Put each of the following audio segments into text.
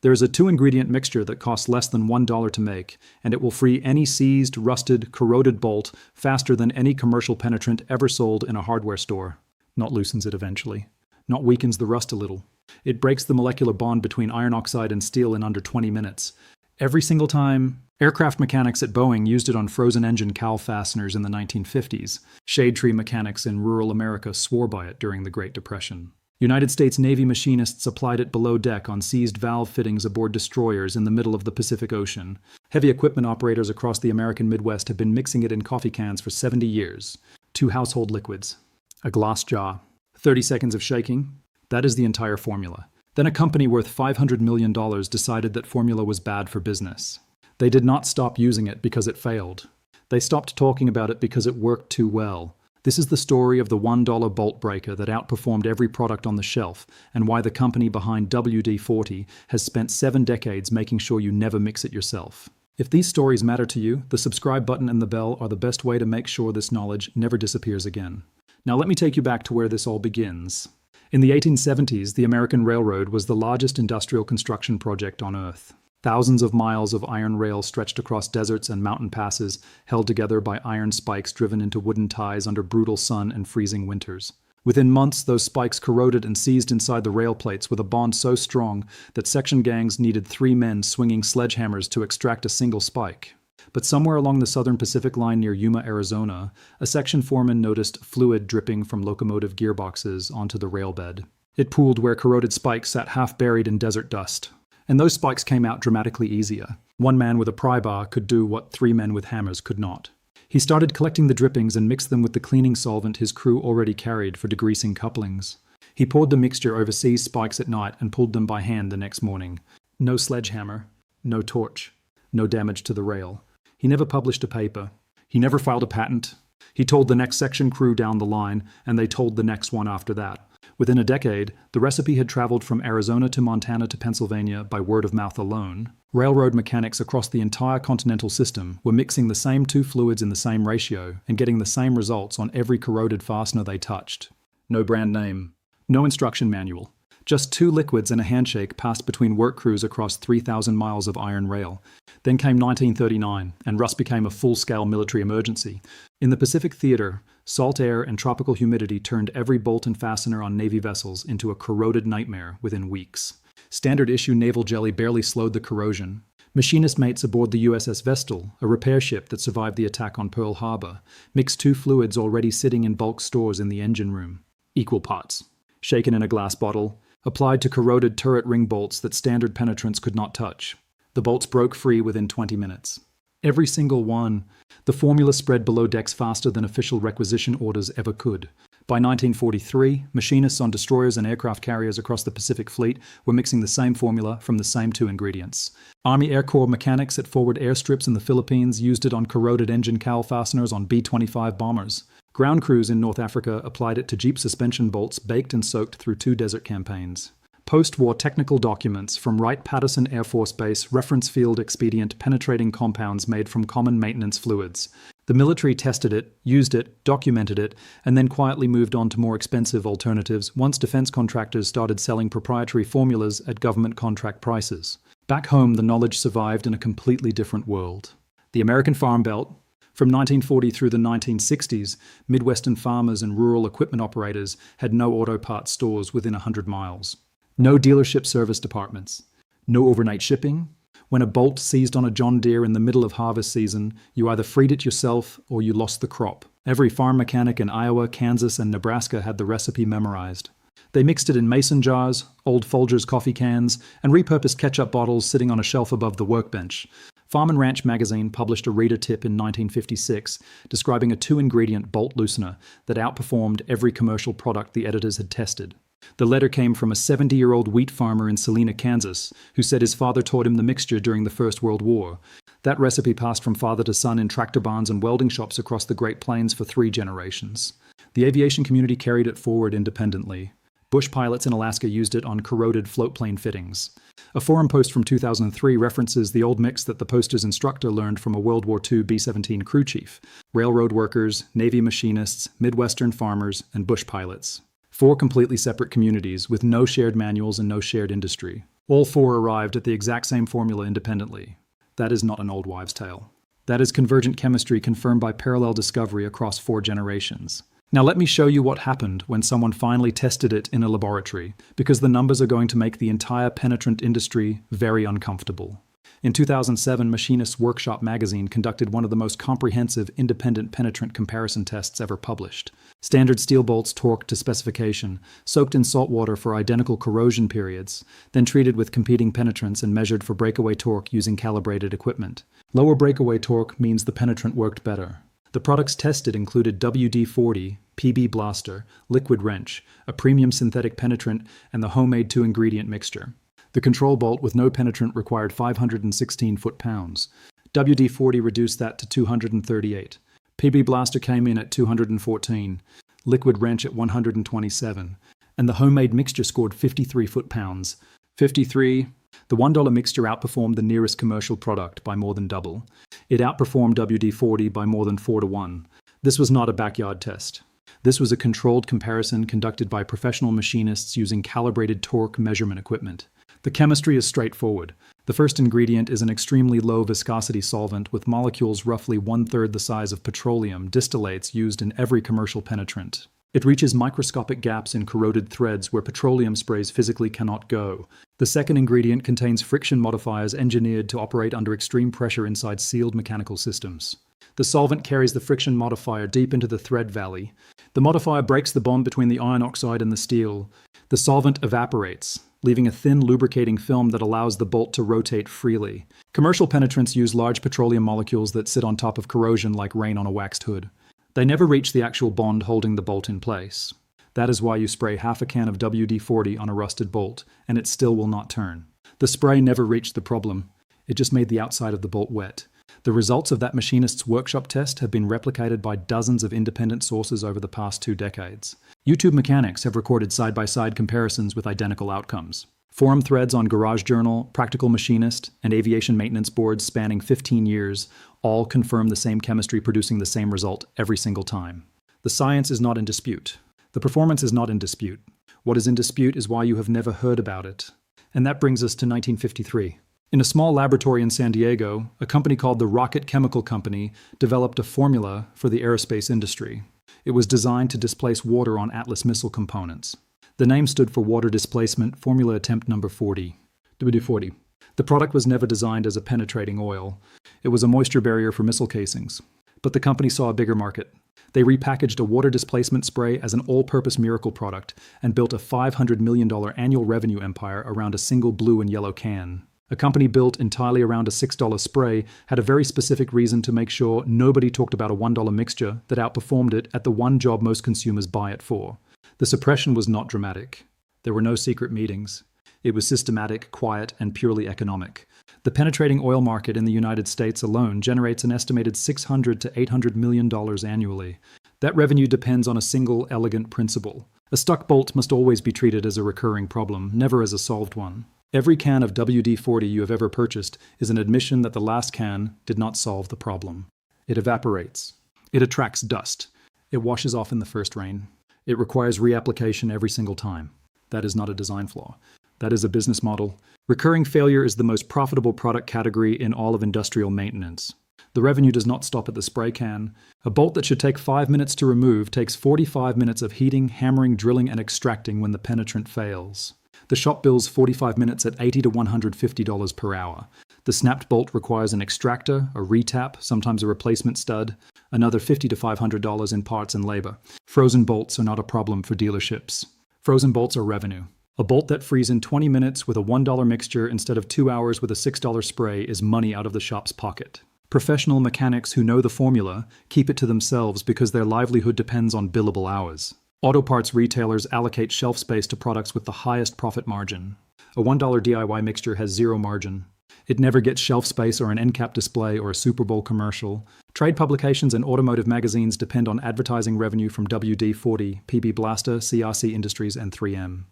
There is a two-ingredient mixture that costs less than $1 to make, and it will free any seized, rusted, corroded bolt faster than any commercial penetrant ever sold in a hardware store. Not loosens it eventually. Not weakens the rust a little. It breaks the molecular bond between iron oxide and steel in under 20 minutes. Every single time, aircraft mechanics at Boeing used it on frozen engine cowl fasteners in the 1950s. Shade tree mechanics in rural America swore by it during the Great Depression. United States Navy machinists applied it below deck on seized valve fittings aboard destroyers in the middle of the Pacific Ocean. Heavy equipment operators across the American Midwest have been mixing it in coffee cans for 70 years. 2 household liquids. A glass jar. 30 seconds of shaking. That is the entire formula. Then a company worth $500 million decided that formula was bad for business. They did not stop using it because it failed. They stopped talking about it because it worked too well. This is the story of the $1 bolt breaker that outperformed every product on the shelf, and why the company behind WD-40 has spent 7 decades making sure you never mix it yourself. If these stories matter to you, the subscribe button and the bell are the best way to make sure this knowledge never disappears again. Now let me take you back to where this all begins. In the 1870s, the American Railroad was the largest industrial construction project on Earth. Thousands of miles of iron rail stretched across deserts and mountain passes, held together by iron spikes driven into wooden ties under brutal sun and freezing winters. Within months, those spikes corroded and seized inside the rail plates with a bond so strong that section gangs needed 3 men swinging sledgehammers to extract a single spike. But somewhere along the southern Pacific line near Yuma, Arizona, a section foreman noticed fluid dripping from locomotive gearboxes onto the rail bed. It pooled where corroded spikes sat half buried in desert dust. And those spikes came out dramatically easier. 1 man with a pry bar could do what 3 men with hammers could not. He started collecting the drippings and mixed them with the cleaning solvent his crew already carried for degreasing couplings. He poured the mixture over seized spikes at night and pulled them by hand the next morning. No sledgehammer, no torch, no damage to the rail. He never published a paper. He never filed a patent. He told the next section crew down the line, and they told the next one after that. Within a decade, the recipe had traveled from Arizona to Montana to Pennsylvania by word of mouth alone. Railroad mechanics across the entire continental system were mixing the same 2 fluids in the same ratio and getting the same results on every corroded fastener they touched. No brand name. No instruction manual. Just 2 liquids and a handshake passed between work crews across 3,000 miles of iron rail. Then came 1939, and rust became a full-scale military emergency. In the Pacific Theater, salt air and tropical humidity turned every bolt and fastener on Navy vessels into a corroded nightmare within weeks. Standard-issue naval jelly barely slowed the corrosion. Machinist mates aboard the USS Vestal, a repair ship that survived the attack on Pearl Harbor, mixed 2 fluids already sitting in bulk stores in the engine room. Equal parts. Shaken in a glass bottle, applied to corroded turret ring bolts that standard penetrants could not touch. The bolts broke free within 20 minutes. Every single one. The formula spread below decks faster than official requisition orders ever could. By 1943, machinists on destroyers and aircraft carriers across the Pacific Fleet were mixing the same formula from the same 2 ingredients. Army Air Corps mechanics at forward airstrips in the Philippines used it on corroded engine cowl fasteners on B-25 bombers. Ground crews in North Africa applied it to Jeep suspension bolts baked and soaked through 2 desert campaigns. Post-war technical documents from Wright-Patterson Air Force Base reference field expedient penetrating compounds made from common maintenance fluids. The military tested it, used it, documented it, and then quietly moved on to more expensive alternatives once defense contractors started selling proprietary formulas at government contract prices. Back home, the knowledge survived in a completely different world. The American Farm Belt. From 1940 through the 1960s, Midwestern farmers and rural equipment operators had no auto parts stores within 100 miles. No dealership service departments. No overnight shipping. When a bolt seized on a John Deere in the middle of harvest season, you either freed it yourself or you lost the crop. Every farm mechanic in Iowa, Kansas, and Nebraska had the recipe memorized. They mixed it in mason jars, old Folgers coffee cans, and repurposed ketchup bottles sitting on a shelf above the workbench. Farm and Ranch magazine published a reader tip in 1956 describing a 2-ingredient bolt loosener that outperformed every commercial product the editors had tested. The letter came from a 70-year-old wheat farmer in Salina, Kansas, who said his father taught him the mixture during the First World War. That recipe passed from father to son in tractor barns and welding shops across the Great Plains for 3 generations. The aviation community carried it forward independently. Bush pilots in Alaska used it on corroded floatplane fittings. A forum post from 2003 references the old mix that the poster's instructor learned from a World War II B-17 crew chief. Railroad workers, Navy machinists, Midwestern farmers, and Bush pilots. 4 completely separate communities with no shared manuals and no shared industry. All four arrived at the exact same formula independently. That is not an old wives' tale. That is convergent chemistry confirmed by parallel discovery across 4 generations. Now let me show you what happened when someone finally tested it in a laboratory, because the numbers are going to make the entire penetrant industry very uncomfortable. In 2007, Machinist's Workshop magazine conducted one of the most comprehensive independent penetrant comparison tests ever published. Standard steel bolts torqued to specification, soaked in salt water for identical corrosion periods, then treated with competing penetrants and measured for breakaway torque using calibrated equipment. Lower breakaway torque means the penetrant worked better. The products tested included WD-40, PB Blaster, Liquid Wrench, a premium synthetic penetrant, and the homemade 2-ingredient mixture. The control bolt with no penetrant required 516 foot-pounds. WD-40 reduced that to 238. PB Blaster came in at 214, Liquid Wrench at 127, and the homemade mixture scored 53 foot-pounds. 53. The $1 mixture outperformed the nearest commercial product by more than double. It outperformed WD-40 by more than 4 to 1. This was not a backyard test. This was a controlled comparison conducted by professional machinists using calibrated torque measurement equipment. The chemistry is straightforward. The first ingredient is an extremely low viscosity solvent with molecules roughly 1/3 the size of petroleum distillates used in every commercial penetrant. It reaches microscopic gaps in corroded threads where petroleum sprays physically cannot go. The second ingredient contains friction modifiers engineered to operate under extreme pressure inside sealed mechanical systems. The solvent carries the friction modifier deep into the thread valley. The modifier breaks the bond between the iron oxide and the steel. The solvent evaporates, leaving a thin lubricating film that allows the bolt to rotate freely. Commercial penetrants use large petroleum molecules that sit on top of corrosion like rain on a waxed hood. They never reach the actual bond holding the bolt in place. That is why you spray half a can of WD-40 on a rusted bolt, and it still will not turn. The spray never reached the problem. It just made the outside of the bolt wet. The results of that Machinist's Workshop test have been replicated by dozens of independent sources over the past 2 decades. YouTube mechanics have recorded side-by-side comparisons with identical outcomes. Forum threads on Garage Journal, Practical Machinist, and aviation maintenance boards spanning 15 years all confirm the same chemistry producing the same result every single time. The science is not in dispute. The performance is not in dispute. What is in dispute is why you have never heard about it. And that brings us to 1953. In a small laboratory in San Diego, a company called the Rocket Chemical Company developed a formula for the aerospace industry. It was designed to displace water on Atlas missile components. The name stood for Water Displacement Formula Attempt Number 40, WD-40. The product was never designed as a penetrating oil. It was a moisture barrier for missile casings. But the company saw a bigger market. They repackaged a water displacement spray as an all-purpose miracle product and built a $500 million annual revenue empire around a single blue and yellow can. A company built entirely around a $6 spray had a very specific reason to make sure nobody talked about a $1 mixture that outperformed it at the one job most consumers buy it for. The suppression was not dramatic. There were no secret meetings. It was systematic, quiet, and purely economic. The penetrating oil market in the United States alone generates an estimated $600 to $800 million annually. That revenue depends on a single, elegant principle. A stuck bolt must always be treated as a recurring problem, never as a solved one. Every can of WD-40 you have ever purchased is an admission that the last can did not solve the problem. It evaporates. It attracts dust. It washes off in the first rain. It requires reapplication every single time. That is not a design flaw. That is a business model. Recurring failure is the most profitable product category in all of industrial maintenance. The revenue does not stop at the spray can. A bolt that should take 5 minutes to remove takes 45 minutes of heating, hammering, drilling, and extracting when the penetrant fails. The shop bills 45 minutes at $80 to $150 per hour. The snapped bolt requires an extractor, a retap, sometimes a replacement stud, another $50 to $500 in parts and labor. Frozen bolts are not a problem for dealerships. Frozen bolts are revenue. A bolt that frees in 20 minutes with a $1 mixture instead of 2 hours with a $6 spray is money out of the shop's pocket. Professional mechanics who know the formula keep it to themselves because their livelihood depends on billable hours. Auto parts retailers allocate shelf space to products with the highest profit margin. A $1 DIY mixture has zero margin. It never gets shelf space or an end cap display or a Super Bowl commercial. Trade publications and automotive magazines depend on advertising revenue from WD-40, PB Blaster, CRC Industries, and 3M.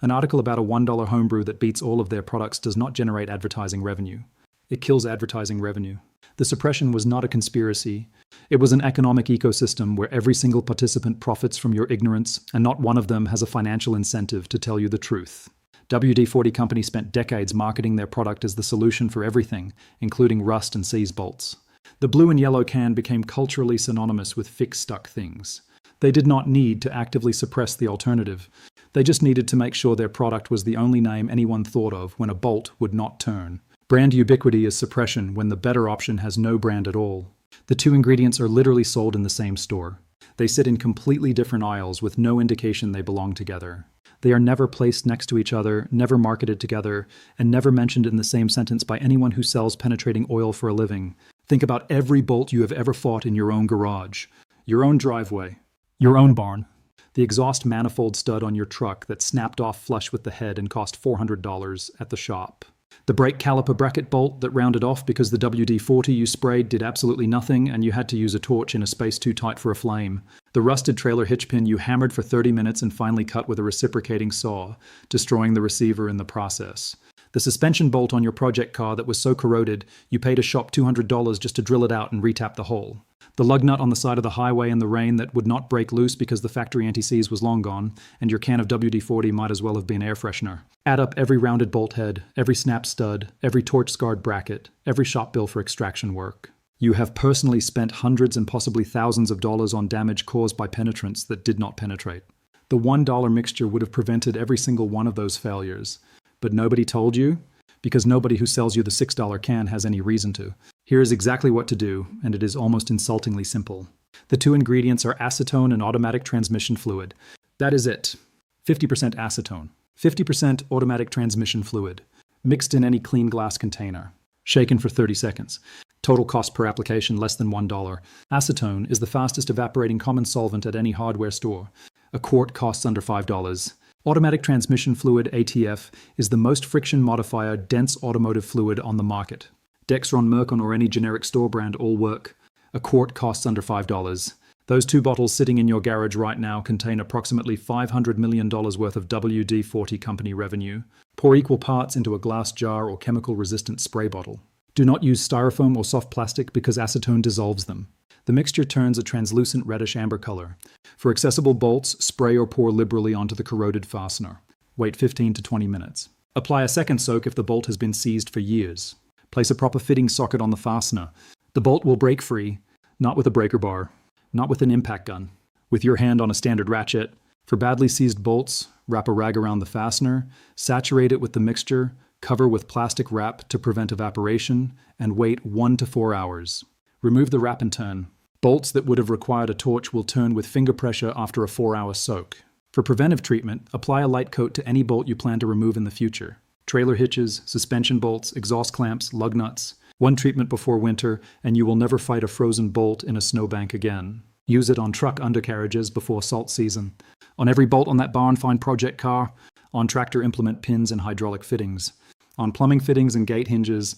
An article about a $1 homebrew that beats all of their products does not generate advertising revenue. It kills advertising revenue. The suppression was not a conspiracy. It was an economic ecosystem where every single participant profits from your ignorance, and not one of them has a financial incentive to tell you the truth. WD-40 company spent decades marketing their product as the solution for everything, including rust and seize bolts. The blue and yellow can became culturally synonymous with fix-stuck things. They did not need to actively suppress the alternative. They just needed to make sure their product was the only name anyone thought of when a bolt would not turn. Brand ubiquity is suppression when the better option has no brand at all. The two ingredients are literally sold in the same store. They sit in completely different aisles with no indication they belong together. They are never placed next to each other, never marketed together, and never mentioned in the same sentence by anyone who sells penetrating oil for a living. Think about every bolt you have ever fought in your own garage, your own driveway, your own barn. The exhaust manifold stud on your truck that snapped off flush with the head and cost $400 at the shop. The brake caliper bracket bolt that rounded off because the WD-40 you sprayed did absolutely nothing and you had to use a torch in a space too tight for a flame. The rusted trailer hitch pin you hammered for 30 minutes and finally cut with a reciprocating saw, destroying the receiver in the process. The suspension bolt on your project car that was so corroded you paid a shop $200 just to drill it out and retap the hole. The lug nut on the side of the highway in the rain that would not break loose because the factory anti-seize was long gone, and your can of WD-40 might as well have been air freshener. Add up every rounded bolt head, every snap stud, every torch-scarred bracket, every shop bill for extraction work. You have personally spent hundreds and possibly thousands of dollars on damage caused by penetrants that did not penetrate. The $1 mixture would have prevented every single one of those failures. But nobody told you? Because nobody who sells you the $6 can has any reason to. Here is exactly what to do, and it is almost insultingly simple. The two ingredients are acetone and automatic transmission fluid. That is it. 50% acetone, 50% automatic transmission fluid, mixed in any clean glass container. Shaken for 30 seconds. Total cost per application less than $1. Acetone is the fastest evaporating common solvent at any hardware store. A quart costs under $5. Automatic transmission fluid, ATF, is the most friction modifier dense automotive fluid on the market. Dexron, Mercon, or any generic store brand all work. A quart costs under $5. Those two bottles sitting in your garage right now contain approximately $500 million worth of WD-40 company revenue. Pour equal parts into a glass jar or chemical-resistant spray bottle. Do not use styrofoam or soft plastic because acetone dissolves them. The mixture turns a translucent reddish-amber color. For accessible bolts, spray or pour liberally onto the corroded fastener. Wait 15 to 20 minutes. Apply a second soak if the bolt has been seized for years. Place a proper fitting socket on the fastener. The bolt will break free, not with a breaker bar, not with an impact gun, with your hand on a standard ratchet. For badly seized bolts, wrap a rag around the fastener, saturate it with the mixture, cover with plastic wrap to prevent evaporation, and wait 1 to 4 hours. Remove the wrap and turn. Bolts that would have required a torch will turn with finger pressure after a 4-hour soak. For preventive treatment, apply a light coat to any bolt you plan to remove in the future. Trailer hitches, suspension bolts, exhaust clamps, lug nuts. One treatment before winter, and you will never fight a frozen bolt in a snowbank again. Use it on truck undercarriages before salt season. On every bolt on that barn find project car. On tractor implement pins and hydraulic fittings. On plumbing fittings and gate hinges.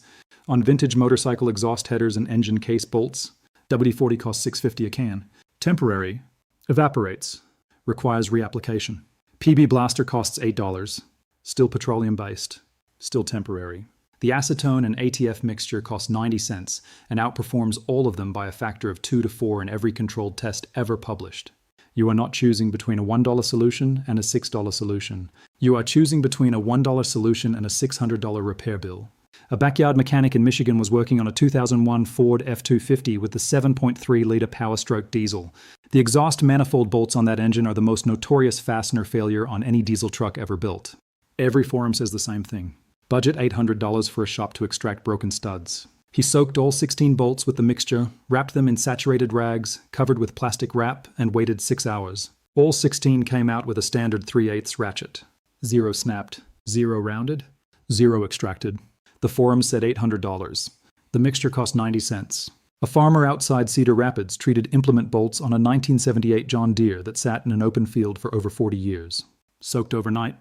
On vintage motorcycle exhaust headers and engine case bolts. WD-40 costs $6.50 a can. Temporary. Evaporates. Requires reapplication. PB Blaster costs $8. Still petroleum-based. Still temporary. The acetone and ATF mixture costs 90 cents and outperforms all of them by a factor of 2 to 4 in every controlled test ever published. You are not choosing between a $1 solution and a $6 solution. You are choosing between a $1 solution and a $600 repair bill. A backyard mechanic in Michigan was working on a 2001 Ford F-250 with the 7.3-liter Power Stroke diesel. The exhaust manifold bolts on that engine are the most notorious fastener failure on any diesel truck ever built. Every forum says the same thing. Budget $800 for a shop to extract broken studs. He soaked all 16 bolts with the mixture, wrapped them in saturated rags, covered with plastic wrap, and waited 6 hours. All 16 came out with a standard 3/8 ratchet. 0 snapped, 0 rounded, 0 extracted. The forum said $800. The mixture cost 90 cents. A farmer outside Cedar Rapids treated implement bolts on a 1978 John Deere that sat in an open field for over 40 years. Soaked overnight,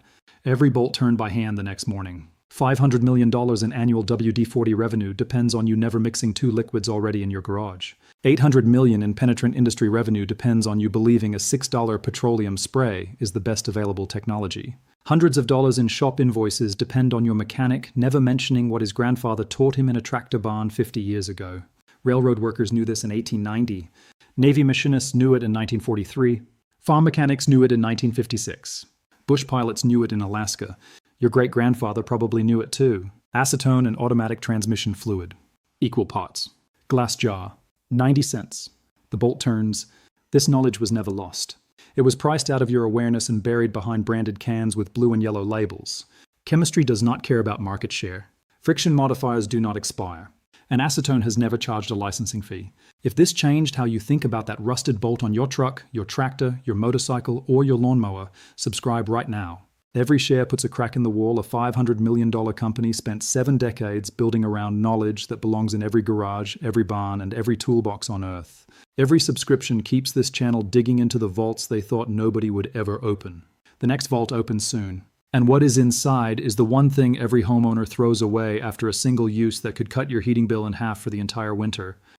every bolt turned by hand the next morning. $500 million in annual WD-40 revenue depends on you never mixing 2 liquids already in your garage. $800 million in penetrant industry revenue depends on you believing a $6 petroleum spray is the best available technology. Hundreds of dollars in shop invoices depend on your mechanic never mentioning what his grandfather taught him in a tractor barn 50 years ago. Railroad workers knew this in 1890. Navy machinists knew it in 1943. Farm mechanics knew it in 1956. Bush pilots knew it in Alaska. Your great-grandfather probably knew it too. Acetone and automatic transmission fluid. Equal parts. Glass jar. 90 cents. The bolt turns. This knowledge was never lost. It was priced out of your awareness and buried behind branded cans with blue and yellow labels. Chemistry does not care about market share. Friction modifiers do not expire. And acetone has never charged a licensing fee. If this changed how you think about that rusted bolt on your truck, your tractor, your motorcycle, or your lawnmower, subscribe right now. Every share puts a crack in the wall. A $500 million company spent 7 decades building around knowledge that belongs in every garage, every barn, and every toolbox on Earth. Every subscription keeps this channel digging into the vaults they thought nobody would ever open. The next vault opens soon. And what is inside is the one thing every homeowner throws away after a single use that could cut your heating bill in half for the entire winter.